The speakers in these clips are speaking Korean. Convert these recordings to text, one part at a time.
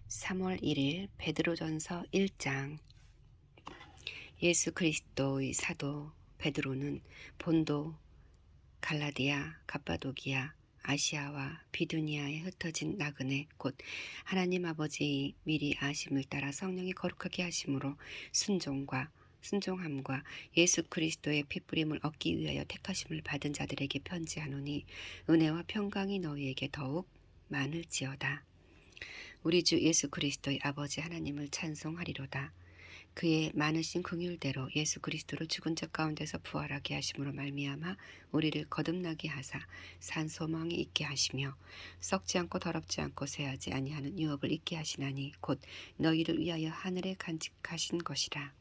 3월 1일 베드로전서 1장. 예수 그리스도의 사도 베드로는 본도, 갈라디아, 갑바도기아, 아시아와 비두니아에 흩어진 나그네 곧 하나님 아버지의 미리 아심을 따라 성령이 거룩하게 하심으로 순종함과 예수 그리스도의 피뿌림을 얻기 위하여 택하심을 받은 자들에게 편지하노니 은혜와 평강이 너희에게 더욱 많을지어다. 우리 주 예수 그리스도의 아버지 하나님을 찬송하리로다. 그의 많으신 긍휼대로 예수 그리스도를 죽은 자 가운데서 부활하게 하심으로 말미암아 우리를 거듭나게 하사 산 소망이 있게 하시며 썩지 않고 더럽지 않고 쇠하지 아니하는 유업을 있게 하시나니 곧 너희를 위하여 하늘에 간직하신 것이라.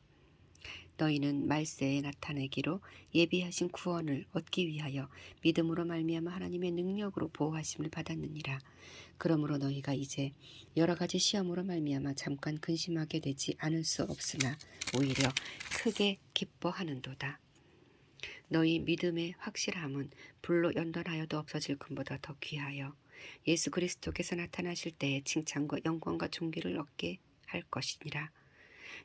너희는 말세에 나타내기로 예비하신 구원을 얻기 위하여 믿음으로 말미암아 하나님의 능력으로 보호하심을 받았느니라. 그러므로 너희가 이제 여러 가지 시험으로 말미암아 잠깐 근심하게 되지 않을 수 없으나 오히려 크게 기뻐하는도다. 너희 믿음의 확실함은 불로 연단하여도 없어질 금보다 더 귀하여 예수 그리스도께서 나타나실 때에 칭찬과 영광과 존귀를 얻게 할 것이니라.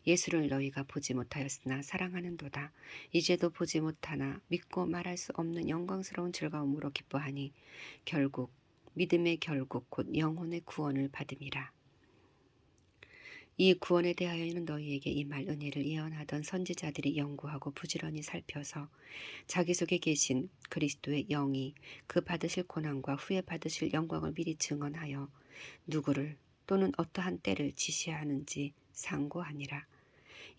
예수를 너희가 보지 못하였으나 사랑하는도다. 이제도 보지 못하나 믿고 말할 수 없는 영광스러운 즐거움으로 기뻐하니 결국 믿음의 결국 곧 영혼의 구원을 받음이라. 이 구원에 대하여는 너희에게 이 말 은혜를 예언하던 선지자들이 연구하고 부지런히 살펴서 자기 속에 계신 그리스도의 영이 그 받으실 고난과 후에 받으실 영광을 미리 증언하여 누구를 또는 어떠한 때를 지시하는지 상고하니라.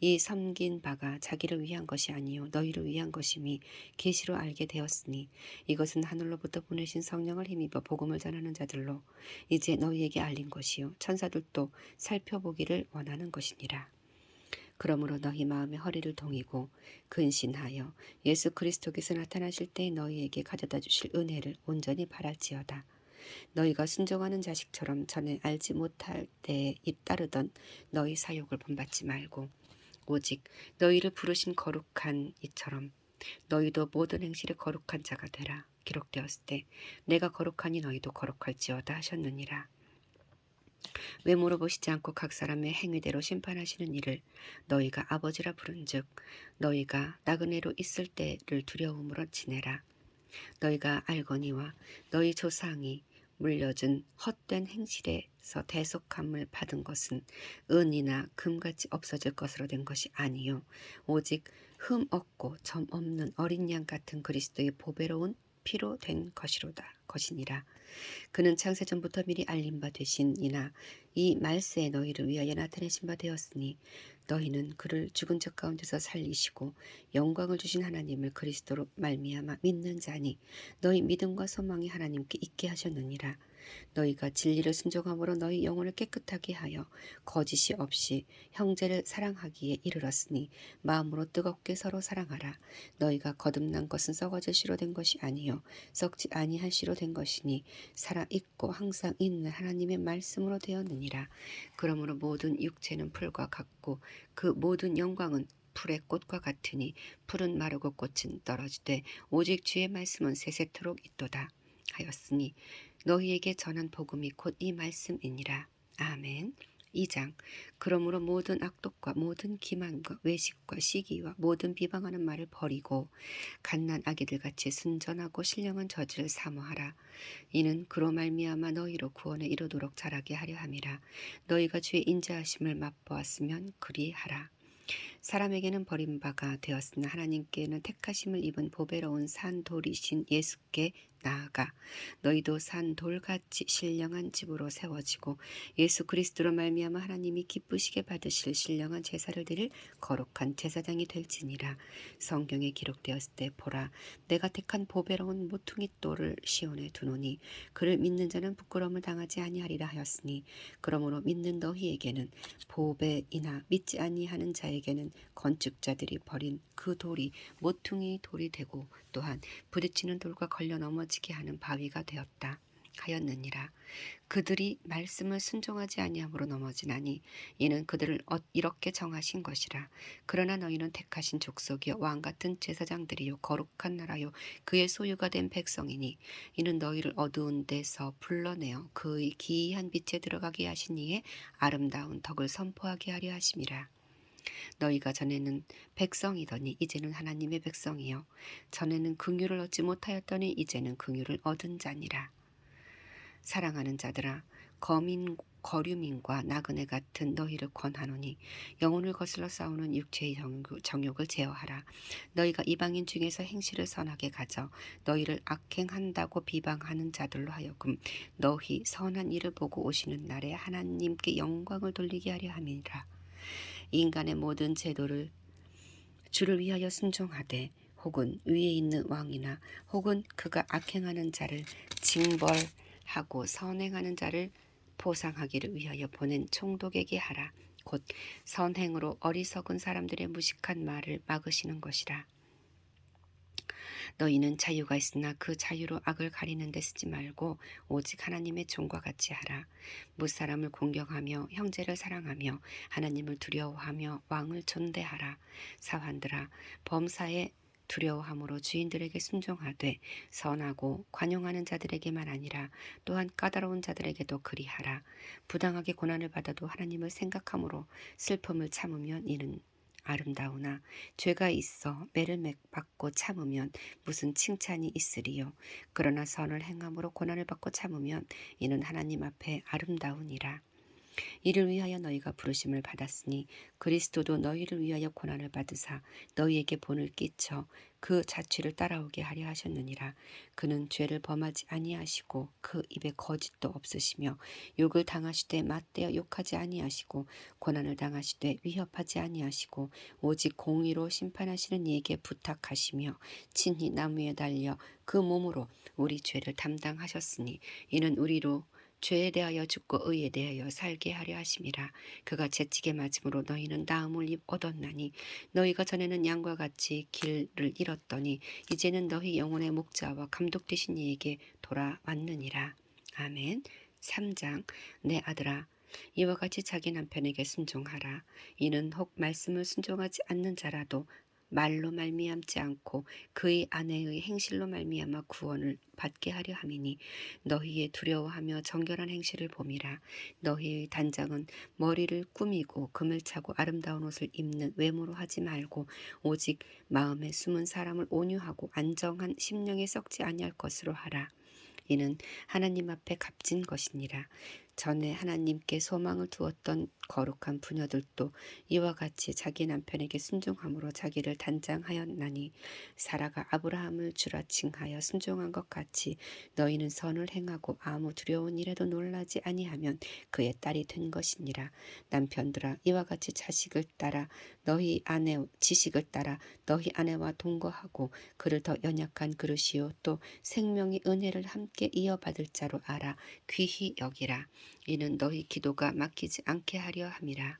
이 섬긴 바가 자기를 위한 것이 아니요 너희를 위한 것임이 계시로 알게 되었으니 이것은 하늘로부터 보내신 성령을 힘입어 복음을 전하는 자들로 이제 너희에게 알린 것이요 천사들도 살펴보기를 원하는 것이니라. 그러므로 너희 마음의 허리를 동이고 근신하여 예수 그리스도께서 나타나실 때 너희에게 가져다 주실 은혜를 온전히 바랄지어다. 너희가 순종하는 자식처럼 전에 알지 못할 때에 잇따르던 너희 사욕을 본받지 말고 오직 너희를 부르신 거룩한 이처럼 너희도 모든 행실에 거룩한 자가 되라. 기록되었을 때 내가 거룩하니 너희도 거룩할지어다 하셨느니라. 외모로 보시지 않고 각 사람의 행위대로 심판하시는 이를 너희가 아버지라 부른즉 너희가 나그네로 있을 때를 두려움으로 지내라. 너희가 알거니와 너희 조상이 물려준 헛된 행실에서 대속함을 받은 것은 은이나 금같이 없어질 것으로 된 것이 아니요 오직 흠 없고 점 없는 어린 양 같은 그리스도의 보배로운 피로 된 것이니라. 그는 창세전부터 미리 알린 바 되신 이나 이 말세에 너희를 위하여 나타내신 바 되었으니 너희는 그를 죽은 자 가운데서 살리시고 영광을 주신 하나님을 그리스도로 말미암아 믿는 자니 너희 믿음과 소망이 하나님께 있게 하셨느니라. 너희가 진리를 순종함으로 너희 영혼을 깨끗하게 하여 거짓이 없이 형제를 사랑하기에 이르렀으니 마음으로 뜨겁게 서로 사랑하라. 너희가 거듭난 것은 썩어질 씨로 된 것이 아니요 썩지 아니할 씨로 된 것이니 살아있고 항상 있는 하나님의 말씀으로 되었느니라. 그러므로 모든 육체는 풀과 같고 그 모든 영광은 풀의 꽃과 같으니 풀은 마르고 꽃은 떨어지되 오직 주의 말씀은 세세토록 있도다 하였으니 너희에게 전한 복음이 곧 이 말씀이니라. 아멘. 2장. 그러므로 모든 악독과 모든 기만과 외식과 시기와 모든 비방하는 말을 버리고 갓난 아기들같이 순전하고 신령한 저지를 사모하라. 이는 그로 말미암아 너희로 구원에 이르도록 자라게 하려 함이라. 너희가 주의 인자하심을 맛보았으면 그리하라. 사람에게는 버림바가 되었으나 하나님께는 택하심을 입은 보배로운 산 돌이신 예수께 나아가 너희도 산 돌같이 신령한 집으로 세워지고 예수 그리스도로 말미암아 하나님이 기쁘시게 받으실 신령한 제사를 드릴 거룩한 제사장이 될지니라. 성경에 기록되었을 때 보라 내가 택한 보배로운 모퉁이 돌을 시온에 두노니 그를 믿는 자는 부끄러움을 당하지 아니하리라 하였으니 그러므로 믿는 너희에게는 보배이나 믿지 아니하는 자에게는 건축자들이 버린 그 돌이 모퉁이 돌이 되고 또한 부딪히는 돌과 걸려 넘어지게 하는 바위가 되었다. 하였느니라. 그들이 말씀을 순종하지 아니함으로 넘어지나니 이는 그들을 이렇게 정하신 것이라. 그러나 너희는 택하신 족속이요 왕 같은 제사장들이요 거룩한 나라요 그의 소유가 된 백성이니 이는 너희를 어두운 데서 불러내어 그의 기이한 빛에 들어가게 하신 이의 아름다운 덕을 선포하게 하려 하심이라. 너희가 전에는 백성이더니 이제는 하나님의 백성이요 전에는 긍휼을 얻지 못하였더니 이제는 긍휼을 얻은 자니라. 사랑하는 자들아, 거류민과 나그네 같은 너희를 권하노니 영혼을 거슬러 싸우는 육체의 정욕을 제어하라. 너희가 이방인 중에서 행실을 선하게 가져 너희를 악행한다고 비방하는 자들로 하여금 너희 선한 일을 보고 오시는 날에 하나님께 영광을 돌리게 하려 함이라. 인간의 모든 제도를 주를 위하여 순종하되 혹은 위에 있는 왕이나 혹은 그가 악행하는 자를 징벌하고 선행하는 자를 보상하기를 위하여 보낸 총독에게 하라. 곧 선행으로 어리석은 사람들의 무식한 말을 막으시는 것이라. 너희는 자유가 있으나 그 자유로 악을 가리는 데 쓰지 말고 오직 하나님의 종과 같이 하라. 무사람을 공경하며 형제를 사랑하며 하나님을 두려워하며 왕을 존대하라. 사환들아, 범사에 두려워함으로 주인들에게 순종하되 선하고 관용하는 자들에게만 아니라 또한 까다로운 자들에게도 그리하라. 부당하게 고난을 받아도 하나님을 생각함으로 슬픔을 참으면 이는 아름다우나 죄가 있어 매를 받고 참으면 무슨 칭찬이 있으리요. 그러나 선을 행함으로 고난을 받고 참으면 이는 하나님 앞에 아름다우니라. 이를 위하여 너희가 부르심을 받았으니 그리스도도 너희를 위하여 고난을 받으사 너희에게 본을 끼쳐 그 자취를 따라오게 하려 하셨느니라. 그는 죄를 범하지 아니하시고 그 입에 거짓도 없으시며 욕을 당하시되 맞대어 욕하지 아니하시고 고난을 당하시되 위협하지 아니하시고 오직 공의로 심판하시는 이에게 부탁하시며 친히 나무에 달려 그 몸으로 우리 죄를 담당하셨으니 이는 우리로 죄에 대하여 죽고 의에 대하여 살게 하려 하심이라. 그가 채찍에 맞음으로 너희는 나음을 얻었나니 너희가 전에는 양과 같이 길을 잃었더니 이제는 너희 영혼의 목자와 감독 되신 이에게 돌아왔느니라. 아멘. 3장. 내 아들아, 이와 같이 자기 남편에게 순종하라. 이는 혹 말씀을 순종하지 않는 자라도 말로 말미암지 않고 그의 아내의 행실로 말미암아 구원을 받게 하려 함이니 너희의 두려워하며 정결한 행실을 봄이라. 너희의 단장은 머리를 꾸미고 금을 차고 아름다운 옷을 입는 외모로 하지 말고 오직 마음에 숨은 사람을 온유하고 안정한 심령에 썩지 아니할 것으로 하라. 이는 하나님 앞에 값진 것이니라. 전에 하나님께 소망을 두었던 거룩한 부녀들도 이와 같이 자기 남편에게 순종함으로 자기를 단장하였나니 사라가 아브라함을 주라 칭하여 순종한 것 같이 너희는 선을 행하고 아무 두려운 일에도 놀라지 아니하면 그의 딸이 된 것이니라. 남편들아, 이와 같이 지식을 따라 너희 아내와 동거하고 그를 더 연약한 그릇이요 또 생명의 은혜를 함께 이어받을 자로 알아 귀히 여기라. 이는 너희 기도가 막히지 않게 하려 함이라.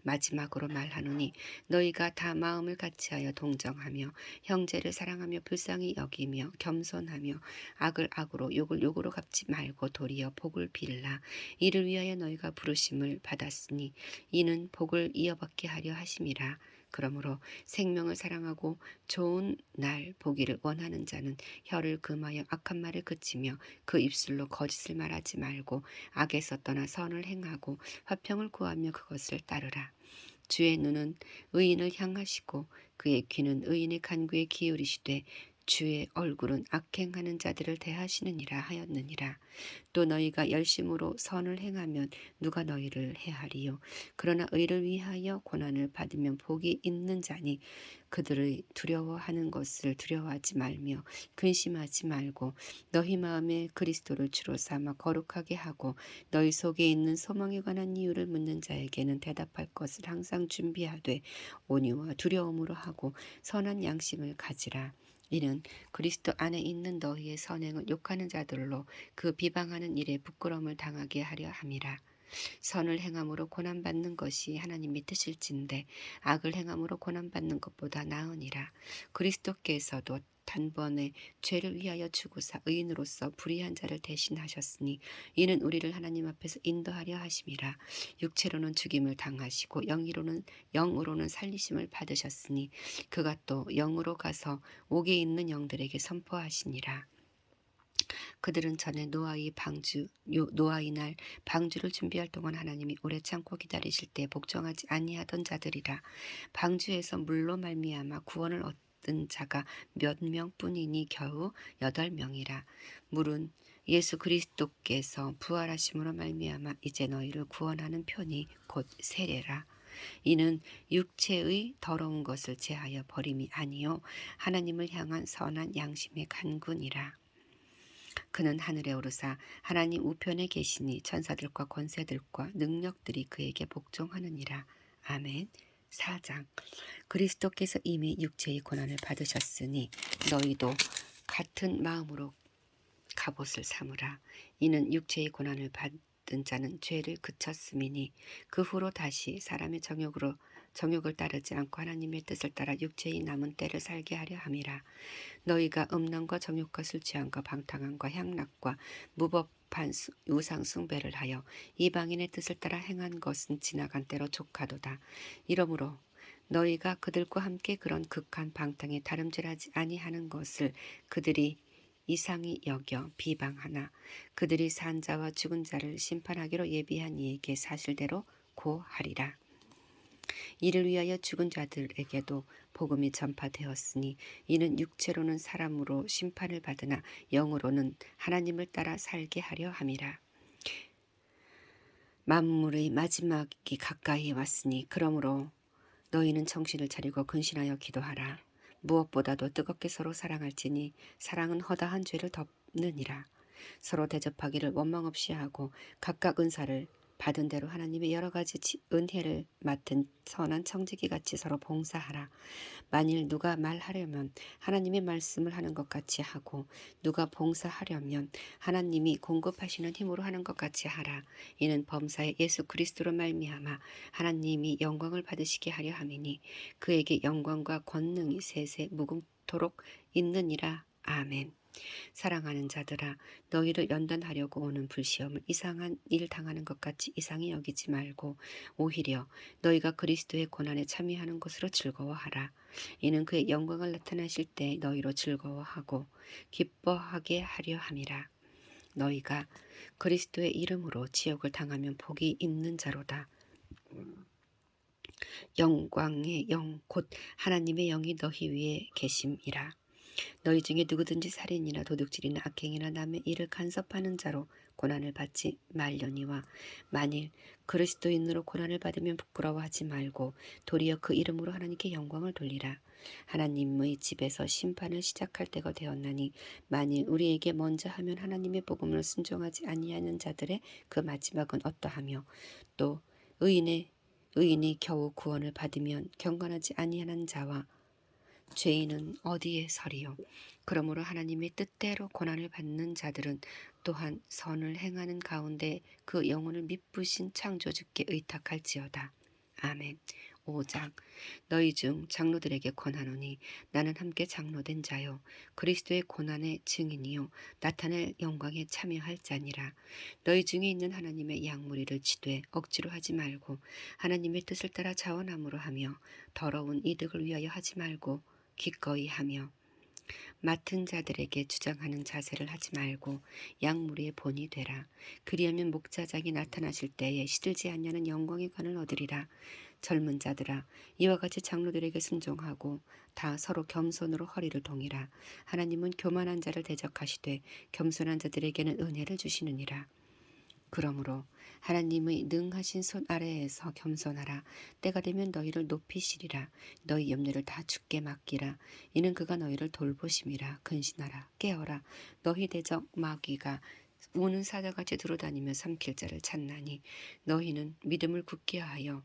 마지막으로 말하노니 너희가 다 마음을 같이하여 동정하며 형제를 사랑하며 불쌍히 여기며 겸손하며 악을 악으로 욕을 욕으로 갚지 말고 도리어 복을 빌라. 이를 위하여 너희가 부르심을 받았으니 이는 복을 이어받게 하려 하심이라. 그러므로 생명을 사랑하고 좋은 날 보기를 원하는 자는 혀를 금하여 악한 말을 그치며 그 입술로 거짓을 말하지 말고 악에서 떠나 선을 행하고 화평을 구하며 그것을 따르라. 주의 눈은 의인을 향하시고 그의 귀는 의인의 간구에 기울이시되 주의 얼굴은 악행하는 자들을 대하시느니라 하였느니라. 또 너희가 열심으로 선을 행하면 누가 너희를 해하리요. 그러나 의를 위하여 고난을 받으면 복이 있는 자니 그들의 두려워하는 것을 두려워하지 말며 근심하지 말고 너희 마음에 그리스도를 주로 삼아 거룩하게 하고 너희 속에 있는 소망에 관한 이유를 묻는 자에게는 대답할 것을 항상 준비하되 온유와 두려움으로 하고 선한 양심을 가지라. 이는 그리스도 안에 있는 너희의 선행을 욕하는 자들로 그 비방하는 일에 부끄러움을 당하게 하려 함이라. 선을 행함으로 고난받는 것이 하나님의 뜻일진데 악을 행함으로 고난받는 것보다 나으니라. 그리스도께서도 단번에 죄를 위하여 죽으사 의인으로서 불의한 자를 대신하셨으니 이는 우리를 하나님 앞에서 인도하려 하심이라. 육체로는 죽임을 당하시고 영으로는 살리심을 받으셨으니 그가 또 영으로 가서 옥에 있는 영들에게 선포하시니라. 그들은 전에 노아의 날 방주를 준비할 동안 하나님이 오래 참고 기다리실 때 복종하지 아니하던 자들이라. 방주에서 물로 말미암아 구원을 얻은 자가 몇 명뿐이니 겨우 8명이라. 물은 예수 그리스도께서 부활하심으로 말미암아 이제 너희를 구원하는 편이 곧 세례라. 이는 육체의 더러운 것을 제하여 버림이 아니요 하나님을 향한 선한 양심의 간군이라. 그는 하늘에 오르사 하나님 우편에 계시니 천사들과 권세들과 능력들이 그에게 복종하느니라. 아멘. 4장. 그리스도께서 이미 육체의 고난을 받으셨으니 너희도 같은 마음으로 갑옷을 삼으라. 이는 육체의 고난을 받은 자는 죄를 그쳤음이니 그 후로 다시 사람의 정욕을 따르지 않고 하나님의 뜻을 따라 육체의 남은 때를 살게 하려 함이라. 너희가 음란과 정욕과 술 취함과 방탕함과 향락과 무법한 우상 숭배를 하여 이방인의 뜻을 따라 행한 것은 지나간 때로 족하도다. 이러므로 너희가 그들과 함께 그런 극한 방탕에 다름질하지 아니하는 것을 그들이 이상히 여겨 비방하나 그들이 산 자와 죽은 자를 심판하기로 예비한 이에게 사실대로 고하리라. 이를 위하여 죽은 자들에게도 복음이 전파되었으니 이는 육체로는 사람으로 심판을 받으나 영으로는 하나님을 따라 살게 하려 함이라. 만물의 마지막이 가까이 왔으니 그러므로 너희는 정신을 차리고 근신하여 기도하라. 무엇보다도 뜨겁게 서로 사랑할지니 사랑은 허다한 죄를 덮느니라. 서로 대접하기를 원망 없이 하고 각각 은사를 받은 대로 하나님의 여러 가지 은혜를 맡은 선한 청지기 같이 서로 봉사하라. 만일 누가 말하려면 하나님의 말씀을 하는 것 같이 하고 누가 봉사하려면 하나님이 공급하시는 힘으로 하는 것 같이 하라. 이는 범사에 예수 그리스도로 말미암아 하나님이 영광을 받으시게 하려 함이니 그에게 영광과 권능이 세세 무궁토록 있느니라. 아멘. 사랑하는 자들아, 너희를 연단하려고 오는 불시험을 이상한 일 당하는 것 같이 이상히 여기지 말고 오히려 너희가 그리스도의 고난에 참여하는 것으로 즐거워하라. 이는 그의 영광을 나타내실 때 너희로 즐거워하고 기뻐하게 하려 함이라. 너희가 그리스도의 이름으로 지옥을 당하면 복이 있는 자로다. 영광의 영 곧 하나님의 영이 너희 위에 계심이라. 너희 중에 누구든지 살인이나 도둑질이나 악행이나 남의 일을 간섭하는 자로 고난을 받지 말려니와 만일 그리스도인으로 고난을 받으면 부끄러워하지 말고 도리어 그 이름으로 하나님께 영광을 돌리라. 하나님의 집에서 심판을 시작할 때가 되었나니 만일 우리에게 먼저 하면 하나님의 복음을 순종하지 아니하는 자들의 그 마지막은 어떠하며 또 의인이 겨우 구원을 받으면 경건하지 아니하는 자와 죄인은 어디에 서리요. 그러므로 하나님의 뜻대로 고난을 받는 자들은 또한 선을 행하는 가운데 그 영혼을 미쁘신 창조주께 의탁할지어다. 아멘. 5장. 너희 중 장로들에게 권하노니 나는 함께 장로된 자요 그리스도의 고난의 증인이요 나타낼 영광에 참여할 자니라. 너희 중에 있는 하나님의 양무리를 치되 억지로 하지 말고 하나님의 뜻을 따라 자원함으로 하며 더러운 이득을 위하여 하지 말고 기꺼이 하며 맡은 자들에게 주장하는 자세를 하지 말고 양무리의 본이 되라. 그리하면 목자장이 나타나실 때에 시들지 않냐는 영광의 관을 얻으리라. 젊은 자들아 이와 같이 장로들에게 순종하고 다 서로 겸손으로 허리를 동이라. 하나님은 교만한 자를 대적하시되 겸손한 자들에게는 은혜를 주시느니라. 그러므로 하나님의 능하신 손 아래에서 겸손하라. 때가 되면 너희를 높이시리라. 너희 염려를 다 주께 맡기라. 이는 그가 너희를 돌보심이라. 근신하라. 깨어라. 너희 대적 마귀가 우는 사자같이 두루다니며 삼킬 자를 찾나니 너희는 믿음을 굳게 하여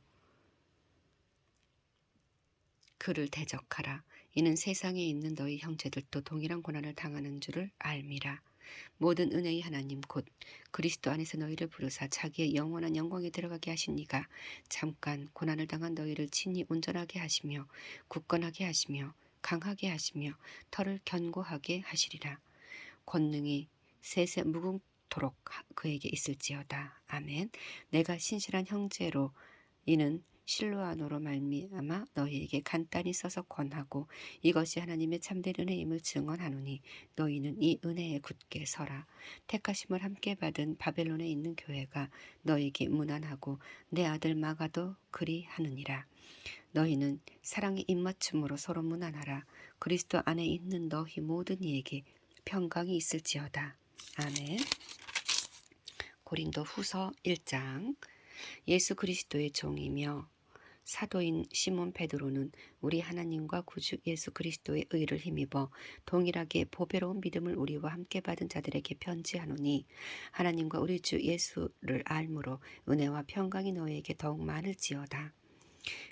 그를 대적하라. 이는 세상에 있는 너희 형제들도 동일한 고난을 당하는 줄을 알미라. 모든 은혜의 하나님 곧 그리스도 안에서 너희를 부르사 자기의 영원한 영광에 들어가게 하신 이가 잠깐 고난을 당한 너희를 친히 온전하게 하시며 굳건하게 하시며 강하게 하시며 털을 견고하게 하시리라. 권능이 세세 무궁토록 그에게 있을지어다. 아멘. 내가 신실한 형제로 이는 실로아노로 말미암아 너희에게 간단히 써서 권하고 이것이 하나님의 참된 은혜임을 증언하노니 너희는 이 은혜에 굳게 서라. 택하심을 함께 받은 바벨론에 있는 교회가 너희에게 문안하고 내 아들 마가도 그리하느니라. 너희는 사랑의 입맞춤으로 서로 문안하라. 그리스도 안에 있는 너희 모든 이에게 평강이 있을지어다. 아멘. 고린도 후서 1장. 예수 그리스도의 종이며 사도인 시몬 베드로는 우리 하나님과 구주 예수 그리스도의 의를 힘입어 동일하게 보배로운 믿음을 우리와 함께 받은 자들에게 편지하노니 하나님과 우리 주 예수를 알므로 은혜와 평강이 너희에게 더욱 많을지어다.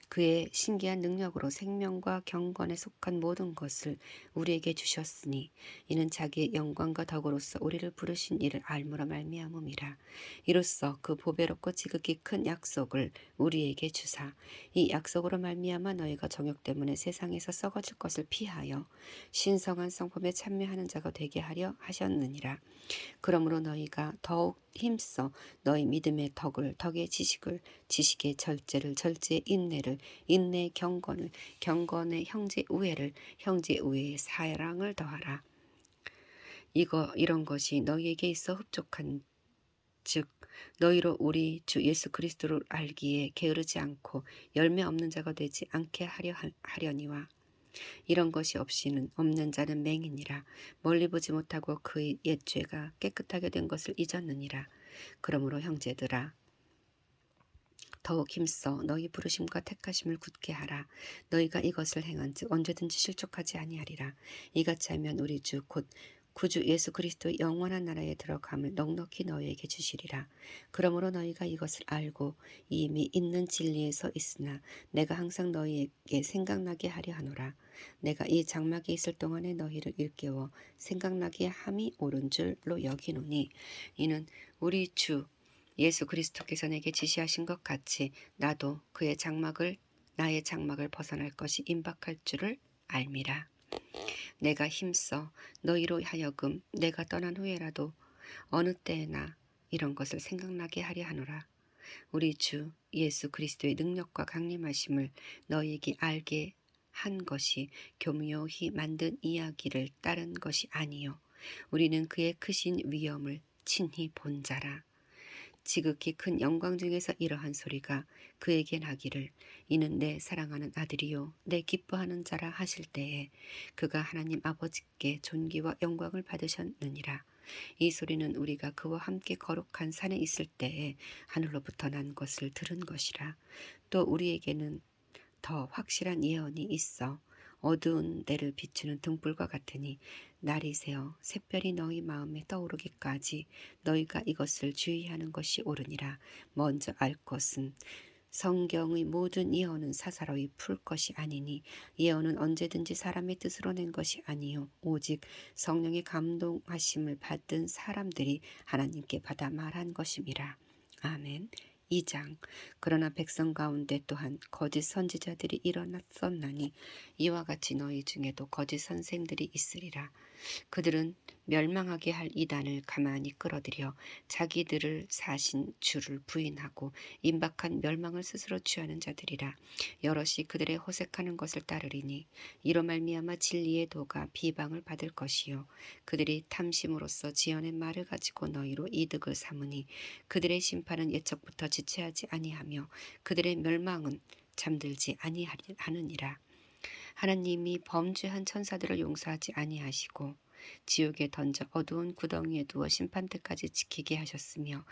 그의 신기한 능력으로 생명과 경건에 속한 모든 것을 우리에게 주셨으니 이는 자기의 영광과 덕으로서 우리를 부르신 이를 알므로 말미암음이라. 이로써 그 보배롭고 지극히 큰 약속을 우리에게 주사 이 약속으로 말미암아 너희가 정욕 때문에 세상에서 썩어질 것을 피하여 신성한 성품에 참여하는 자가 되게 하려 하셨느니라. 그러므로 너희가 더욱 힘써 너희 믿음의 덕을 덕의 지식을 지식의 절제를 절제의 인내를 인내의 경건을 경건의 형제 우애를 형제 우애의 사랑을 더하라. 이런 것이 너희에게 있어 흡족한 즉 너희로 우리 주 예수 그리스도를 알기에 게으르지 않고 열매 없는 자가 되지 않게 하려니와 이런 것이 없이는 없는 자는 맹이니라. 멀리 보지 못하고 그의 옛 죄가 깨끗하게 된 것을 잊었느니라. 그러므로 형제들아 더욱 힘써 너희 부르심과 택하심을 굳게 하라. 너희가 이것을 행한즉 언제든지 실족하지 아니하리라. 이같이 하면 우리 주 곧 구주 예수 그리스도의 영원한 나라에 들어감을 넉넉히 너희에게 주시리라. 그러므로 너희가 이것을 알고 이미 있는 진리에서 있으나 내가 항상 너희에게 생각나게 하려 하노라. 내가 이 장막에 있을 동안에 너희를 일깨워 생각나게 함이 옳은 줄로 여기노니 이는 우리 주 예수 그리스도께서 내게 지시하신 것 같이 나도 나의 장막을 벗어날 것이 임박할 줄을 알미라. 내가 힘써 너희로 하여금 내가 떠난 후에라도 어느 때나 이런 것을 생각나게 하려 하노라. 우리 주 예수 그리스도의 능력과 강림하심을 너희에게 알게 한 것이 교묘히 만든 이야기를 따른 것이 아니요 우리는 그의 크신 위엄을 친히 본 자라. 지극히 큰 영광 중에서 이러한 소리가 그에게 나기를 이는 내 사랑하는 아들이요 내 기뻐하는 자라 하실 때에 그가 하나님 아버지께 존귀와 영광을 받으셨느니라. 이 소리는 우리가 그와 함께 거룩한 산에 있을 때에 하늘로부터 난 것을 들은 것이라. 또 우리에게는 더 확실한 예언이 있어 어두운 데를 비추는 등불과 같으니 날이 새어 샛별이 너희 마음에 떠오르기까지 너희가 이것을 주의하는 것이 옳으니라. 먼저 알 것은 성경의 모든 예언은 사사로이 풀 것이 아니니 예언은 언제든지 사람의 뜻으로 낸 것이 아니요 오직 성령의 감동하심을 받은 사람들이 하나님께 받아 말한 것임이라. 아멘. 2장. 그러나 백성 가운데 또한 거짓 선지자들이 일어났었나니 이와 같이 너희 중에도 거짓 선생들이 있으리라. 그들은 멸망하게 할 이단을 가만히 끌어들여 자기들을 사신 주를 부인하고 임박한 멸망을 스스로 취하는 자들이라. 여럿이 그들의 호색하는 것을 따르리니 이로 말미암아 진리의 도가 비방을 받을 것이요 그들이 탐심으로써 지어낸 말을 가지고 너희로 이득을 삼으니 그들의 심판은 예적부터 지체하지 아니하며 그들의 멸망은 잠들지 아니하느니라. 하나님이 범죄한 천사들을 용서하지 아니하시고 지옥에 던져 어두운 구덩이에 두어 심판 때까지 지키게 하셨으며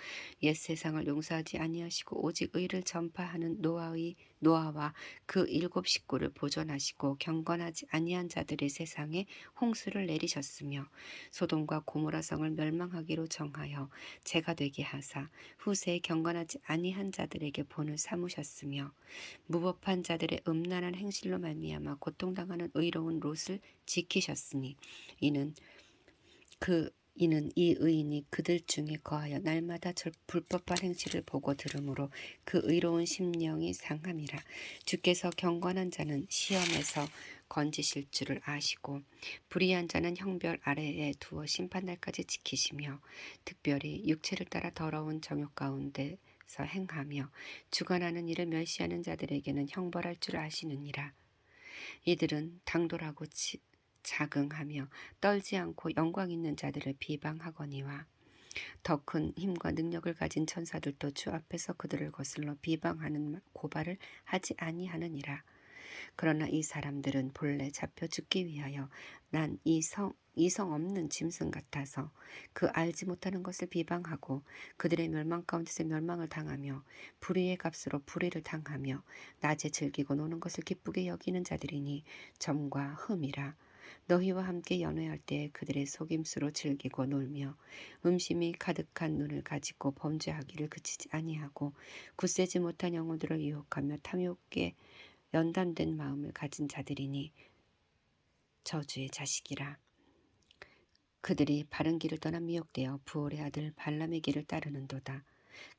옛 세상을 용서하지 아니하시고 오직 의를 전파하는 노아와 그 7 식구를 보존하시고 경건하지 아니한 자들의 세상에 홍수를 내리셨으며 소돔과 고모라 성을 멸망하기로 정하여 재가 되게 하사 후세에 경건하지 아니한 자들에게 본을 삼으셨으며 무법한 자들의 음란한 행실로 말미암아 고통당하는 의로운 롯을 지키셨으니 이는 그 이는 이 의인이 그들 중에 거하여 날마다 불법한 행실을 보고 들으므로 그 의로운 심령이 상함이라. 주께서 경건한 자는 시험에서 건지실 줄을 아시고 불의한 자는 형벌 아래에 두어 심판날까지 지키시며 특별히 육체를 따라 더러운 정욕 가운데서 행하며 주관하는 일을 멸시하는 자들에게는 형벌할 줄 아시느니라. 이들은 당돌하고 자긍하며 떨지 않고 영광 있는 자들을 비방하거니와 더 큰 힘과 능력을 가진 천사들도 주 앞에서 그들을 거슬러 비방하는 고발을 하지 아니하느니라. 그러나 이 사람들은 본래 잡혀 죽기 위하여 난 이성 없는 짐승 같아서 그 알지 못하는 것을 비방하고 그들의 멸망 가운데서 멸망을 당하며 불의의 값으로 불의를 당하며 낮에 즐기고 노는 것을 기쁘게 여기는 자들이니 점과 흠이라. 너희와 함께 연회할 때에 그들의 속임수로 즐기고 놀며 음심이 가득한 눈을 가지고 범죄하기를 그치지 아니하고 굳세지 못한 영혼들을 유혹하며 탐욕에 연단된 마음을 가진 자들이니 저주의 자식이라. 그들이 바른 길을 떠나 미혹되어 부올의 아들 발람의 길을 따르는도다.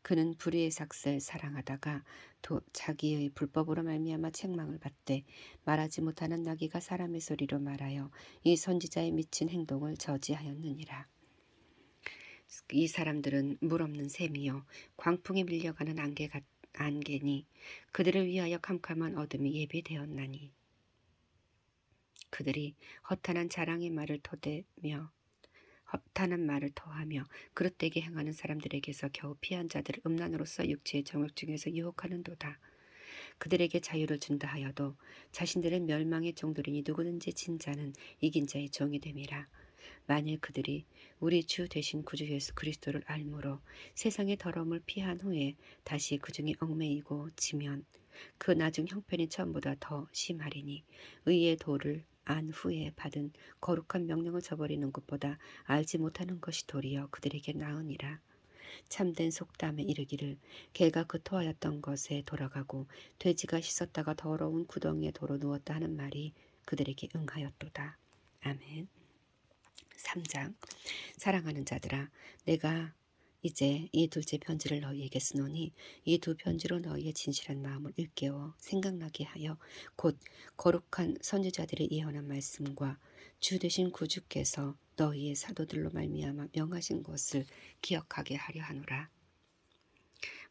그는 불의의 삭슬 사랑하다가 자기의 불법으로 말미암아 책망을 받되 말하지 못하는 나귀가 사람의 소리로 말하여 이 선지자의 미친 행동을 저지하였느니라. 이 사람들은 물 없는 샘이요 광풍에 밀려가는 안개니 그들을 위하여 캄캄한 어둠이 예비되었나니 그들이 허탄한 자랑의 말을 토대며 허탄한 말을 토하며 그릇되게 행하는 사람들에게서 겨우 피한 자들을 음란으로서 육체의 정욕 중에서 유혹하는도다. 그들에게 자유를 준다 하여도 자신들의 멸망의 종들이니 누구든지 진 자는 이긴 자의 종이 됨이라. 만일 그들이 우리 주 되신 구주 예수 그리스도를 알므로 세상의 더러움을 피한 후에 다시 그 중에 얽매이고 지면 그 나중 형편이 처음보다 더 심하리니 의의 도를 안 후에 받은 거룩한 명령을 저버리는 것보다 알지 못하는 것이 도리어 그들에게 나으니라. 참된 속담에 이르기를 개가 그 토하였던 것에 돌아가고 돼지가 씻었다가 더러운 구덩이에 도로 누웠다 하는 말이 그들에게 응하였도다. 아멘. 3장. 사랑하는 자들아, 내가 이제 이 둘째 편지를 너희에게 쓰노니 이 두 편지로 너희의 진실한 마음을 일깨워 생각나게 하여 곧 거룩한 선지자들의 예언한 말씀과 주 되신 구주께서 너희의 사도들로 말미암아 명하신 것을 기억하게 하려 하노라.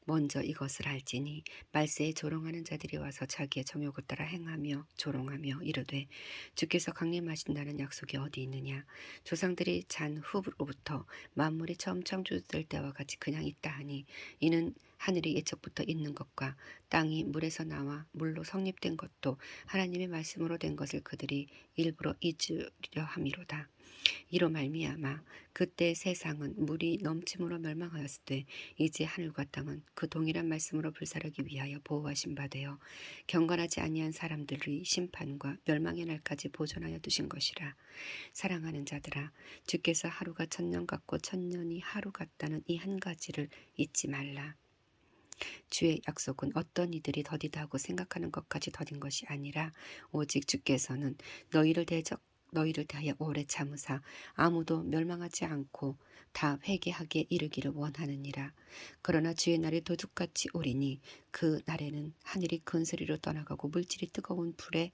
먼저 이것을 알지니 말세에 조롱하는 자들이 와서 자기의 정욕을 따라 행하며 조롱하며 이르되 주께서 강림하신다는 약속이 어디 있느냐. 조상들이 잔 후로부터 만물이 처음 창조될 때와 같이 그냥 있다 하니 이는 하늘이 예적부터 있는 것과 땅이 물에서 나와 물로 성립된 것도 하나님의 말씀으로 된 것을 그들이 일부러 잊으려 함이로다. 이로 말미암아 그때 세상은 물이 넘침으로 멸망하였을 때 이제 하늘과 땅은 그 동일한 말씀으로 불사르기 위하여 보호하신 바 되어 경건하지 아니한 사람들의 심판과 멸망의 날까지 보존하여 두신 것이라. 사랑하는 자들아, 주께서 하루가 천년 같고 천년이 하루 같다는 이 한 가지를 잊지 말라. 주의 약속은 어떤 이들이 더디다 하고 생각하는 것까지 더딘 것이 아니라 오직 주께서는 너희를 대하여 오래 참으사 아무도 멸망하지 않고 다 회개하게 이르기를 원하느니라. 그러나 주의 날이 도둑같이 오리니 그 날에는 하늘이 큰 소리로 떠나가고 물질이 뜨거운 불에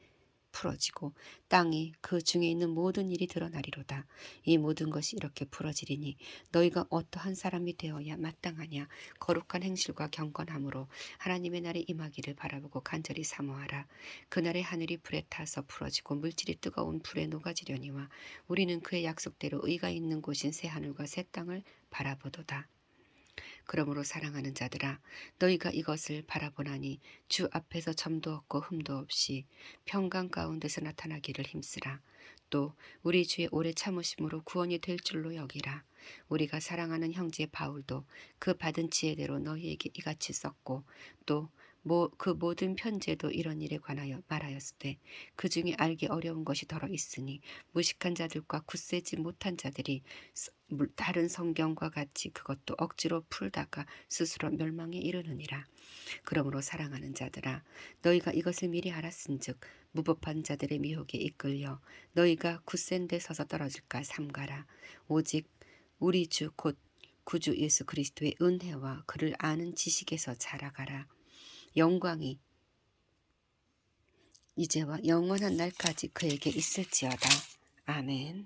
풀어지고 땅이 그 중에 있는 모든 일이 드러나리로다. 이 모든 것이 이렇게 풀어지리니 너희가 어떠한 사람이 되어야 마땅하냐. 거룩한 행실과 경건함으로 하나님의 날이 임하기를 바라보고 간절히 사모하라. 그날에 하늘이 불에 타서 풀어지고 물질이 뜨거운 불에 녹아지려니와 우리는 그의 약속대로 의가 있는 곳인 새 하늘과 새 땅을 바라보도다. 그러므로 사랑하는 자들아, 너희가 이것을 바라보나니 주 앞에서 점도 없고 흠도 없이 평강 가운데서 나타나기를 힘쓰라. 또 우리 주의 오래 참으심으로 구원이 될 줄로 여기라. 우리가 사랑하는 형제 바울도 그 받은 지혜대로 너희에게 이같이 썼고 또 그 모든 편지에도 이런 일에 관하여 말하였을 때 그 중에 알기 어려운 것이 더러 있으니 무식한 자들과 굳세지 못한 자들이 다른 성경과 같이 그것도 억지로 풀다가 스스로 멸망에 이르느니라. 그러므로 사랑하는 자들아, 너희가 이것을 미리 알았은즉 무법한 자들의 미혹에 이끌려 너희가 굳센 데 서서 떨어질까 삼가라. 오직 우리 주 곧 구주 예수 그리스도의 은혜와 그를 아는 지식에서 자라가라. 영광이 이제와 영원한 날까지 그에게 있을지어다. 아멘.